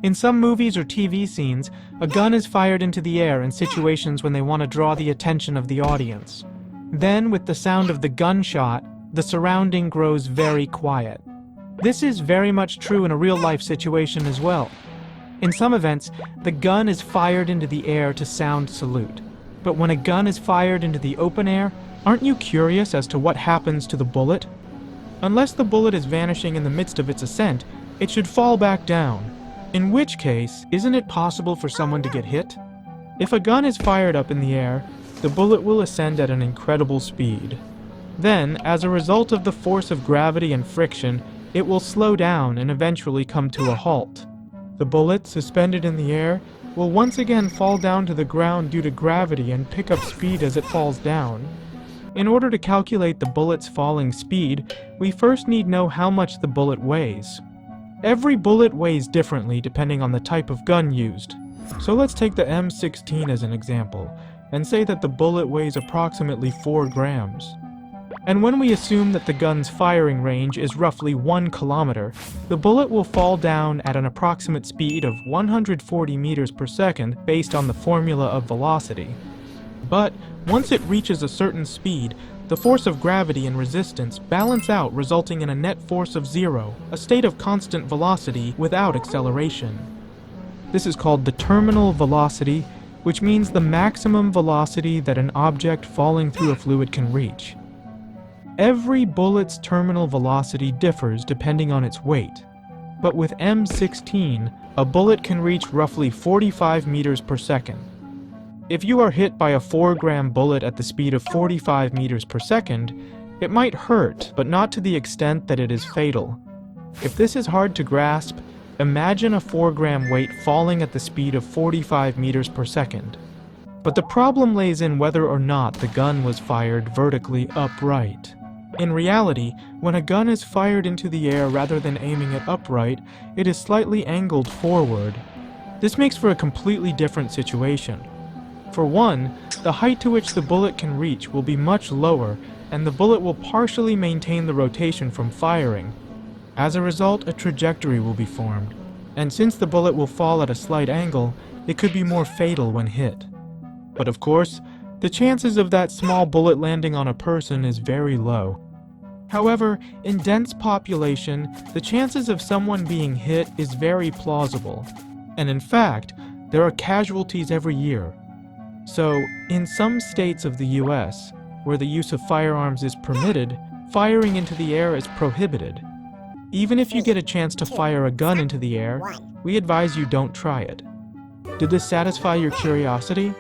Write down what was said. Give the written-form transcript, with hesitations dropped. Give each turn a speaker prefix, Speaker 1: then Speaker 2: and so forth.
Speaker 1: In some movies or TV scenes, a gun is fired into the air in situations when they want to draw the attention of the audience. Then, with the sound of the gunshot, the surrounding grows very quiet. This is very much true in a real-life situation as well. In some events, the gun is fired into the air to sound salute. But when a gun is fired into the open air, aren't you curious as to what happens to the bullet? Unless the bullet is vanishing in the midst of its ascent, it should fall back down. In which case, isn't it possible for someone to get hit? If a gun is fired up in the air, the bullet will ascend at an incredible speed. Then, as a result of the force of gravity and friction, it will slow down and eventually come to a halt. The bullet, suspended in the air, will once again fall down to the ground due to gravity and pick up speed as it falls down. In order to calculate the bullet's falling speed, we first need to know how much the bullet weighs. Every bullet weighs differently depending on the type of gun used. So let's take the M16 as an example, and say that the bullet weighs approximately 4 grams. And when we assume that the gun's firing range is roughly 1 kilometer, the bullet will fall down at an approximate speed of 140 meters per second based on the formula of velocity. But once it reaches a certain speed, the force of gravity and resistance balance out, resulting in a net force of 0, a state of constant velocity without acceleration. This is called the terminal velocity, which means the maximum velocity that an object falling through a fluid can reach. Every bullet's terminal velocity differs depending on its weight, but with M16, a bullet can reach roughly 45 meters per second. If you are hit by a 4-gram bullet at the speed of 45 meters per second, it might hurt, but not to the extent that it is fatal. If this is hard to grasp, imagine a 4-gram weight falling at the speed of 45 meters per second. But the problem lays in whether or not the gun was fired vertically upright. In reality, when a gun is fired into the air rather than aiming it upright, it is slightly angled forward. This makes for a completely different situation. For one, the height to which the bullet can reach will be much lower, and the bullet will partially maintain the rotation from firing. As a result, a trajectory will be formed, and since the bullet will fall at a slight angle, it could be more fatal when hit. But of course, the chances of that small bullet landing on a person is very low. However, in dense population, the chances of someone being hit is very plausible, and in fact, there are casualties every year. So, in some states of the US, where the use of firearms is permitted, firing into the air is prohibited. Even if you get a chance to fire a gun into the air, we advise you don't try it. Did this satisfy your curiosity?